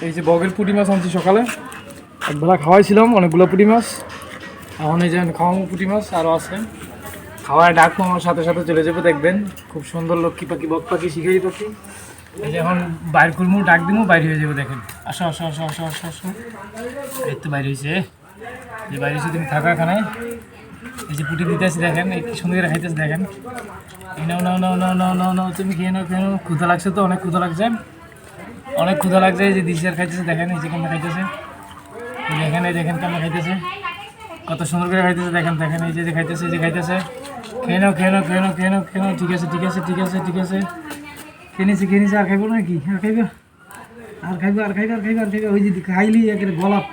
এই যে বগের পুঁটি মাছ আনছি সকালে, একবেলা খাওয়াইছিলাম অনেকগুলো পুঁটি মাছ। এখন এই যে খাওয়াবো পুঁটি মাছ, আরও আছে। খাওয়ায় ডাকবো, আমার সাথে সাথে চলে যাবো, দেখবেন খুব সুন্দর লক্ষ্মী পাখি, বক পাখি, শিকারি পাখি। এই যে এখন বাইর করবো, ডাক দিবো, বাইরে হয়ে যাবো। দেখেন আসো আসো আসো আসো আসো আসো, এই তো বাইরে হয়েছে, যে বাইরে হয়েছে, তুমি থাকা এখানে। এই যে পুঁটি দিতে আসি, দেখেন এই কি সুন্দর করে খাইতেছে, দেখেন। নাও নাও নাও নাও নাও নাও নাও, তুমি খেয়ে নাও, খেয়ে নাও। ক্ষুধা লাগছে তো, অনেক ক্ষুধা লাগছে, অনেক ক্ষুধা লাগছে। এই যে দিশি আর খাইতেছে, দেখেন এই যে কেমন খাইতেছে, দেখেন এই দেখেন কেমন খাইতেছে, কত সুন্দর করে খাইতেছে, দেখেন দেখেন এই যে খাইতেছে, এই যে খাইতেছে। খেয়ে নাও খেয়ে নাও খেয়ে নাও খেয়ে নাও খেয়ে নাও, ঠিক আছে ঠিক আছে ঠিক আছে ঠিক আছে, খেয়ে নিছি খেয়ে নিছি। আর খাইবো নাকি? আর খাইবে, আর খাইবে, আর খাইবে, আর খাইবে, আর খাইবে। ওই যে খাইলি একেবারে গলাপ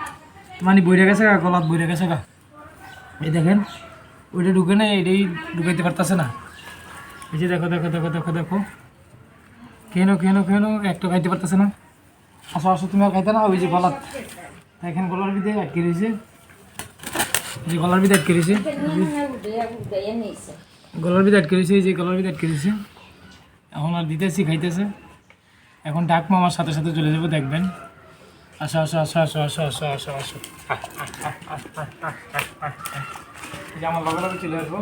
মানে বইরে গেছে গা, গলাপ বইরে গেছে গা। এই দেখেন ওইটা ঢুকে না, এইটাই ঢুকাইতে পারতেছে না। এই যে দেখো দেখো দেখো দেখো দেখো, খেয়ে নাও খেয়ে নাও খেয়ে নাও, একটা খাইতে পারতেছে না। আসো আসো, তুমি আর খাইতে না। ওই যে গলাপ, দেখেন গলার ভিতরে আটকে রয়েছে, যে গলার ভিতরে আটকে রয়েছে, গলার ভিতরে আটকে রয়েছে, এই যে গলার ভিতরে আটকে রয়েছে। এখন আর দিতেছি, খাইতেছে। এখন ডাকবো, আমার সাথে সাথে চলে যাবো, দেখবেন। আসো আসো আসো আসো আসো আসো আসো আসো, এই যে আমার লগে লগে চলে আসবো।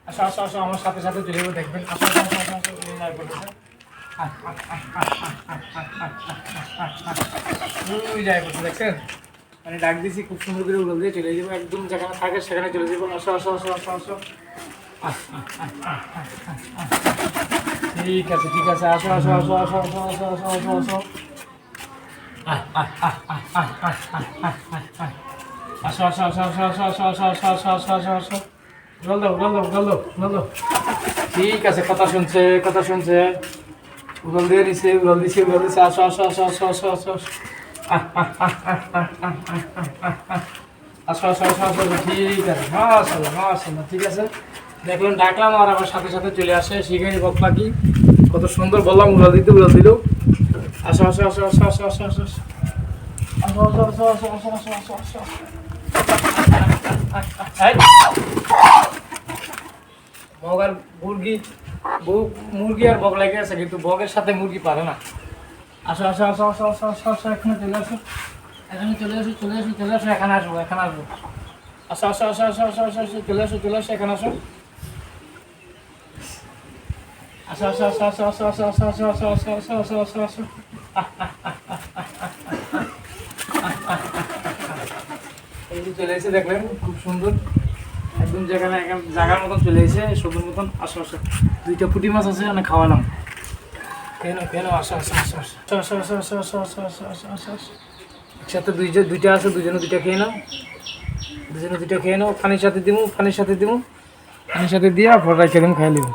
আসো আসো আসো, আমার সাথে সাথে চলে যাবো, দেখবেন। আসো আসো আসো আসো আসো, ওই যায় করছে, দেখছেন? মানে ডাক দিয়েছি, খুব সুন্দর করে উড়াল দিয়ে চলে যাবো, একদম যেখানে থাকে সেখানে চলে যাবো। আসো আসো আসো আসো আসো, ঠিক আছে ঠিক আছে, আসো আসো আসো আসো আসো আসো আসো আসো আসো, আসো আসো আসো আসো আসো আসো আসো আসো আসো আসো আসো আসো, উড়াল দাও উড়াল দাও উড়াল দাও উড়াল দাও। ঠিক আছে, কথা শুনছে কথা শুনছে, উড়াল দিয়ে দিছে উড়াল দিছে উড়াল দিছে। আসো আসো আসো আসো আসো আসো আসো, আসো আসো আসো আসো, ঠিক আছে, মাশাআল্লাহ মাশাআল্লাহ, ঠিক আছে। দেখলাম ডাকলাম, আর আমার সাথে সাথে চলে আসে শিকারি বক পাখি, কত সুন্দর বললাম, উড়াল দিতে উড়াল দিল। আসো আসো আসো আসো আসো আসো আসো আসো আসো আসো আসো আসো আসো আসো আসো আসো, বগ আর মুরগি, মুরগি আর বগ লেগে আছে, কিন্তু বগের সাথে মুরগি পারে না। আসো আসো আসো আসো আসো আসো আসো, এখানে চলে আসো, এখানে চলে আসো চলে আসো চলে আসো, এখানে আসবো এখানে আসবো। আসো আসো আসো আসো আসো আসো আসো, চলে আসো চলে আসো, এখানে আসো। আসো আসো আসো আসো আসো আসো আসো আসো আসো আসো আসো আসো আসো আসো, এই যে চলে এসে, দেখলেন খুব সুন্দর, একদম যেখানে জায়গার মতন চলে এসে, সবুজ মতন। আসো আসো, দুইটা পুঁটি মাছ আছে, অনেক খাওয়ালাম। কেন কেন, আসো আসো আসো আসো আসো আসো আসো আসো আসো আসো আসো আসো, একসাথে দুইটা আছে, দুজনে দুইটা খেয়ে নাও, দুজনে দুইটা খেয়ে নাও। পানির সাথে দিবো, পানির সাথে দিবো, পানির সাথে দিয়ে পর রেখে দিবো, খাই নিবো।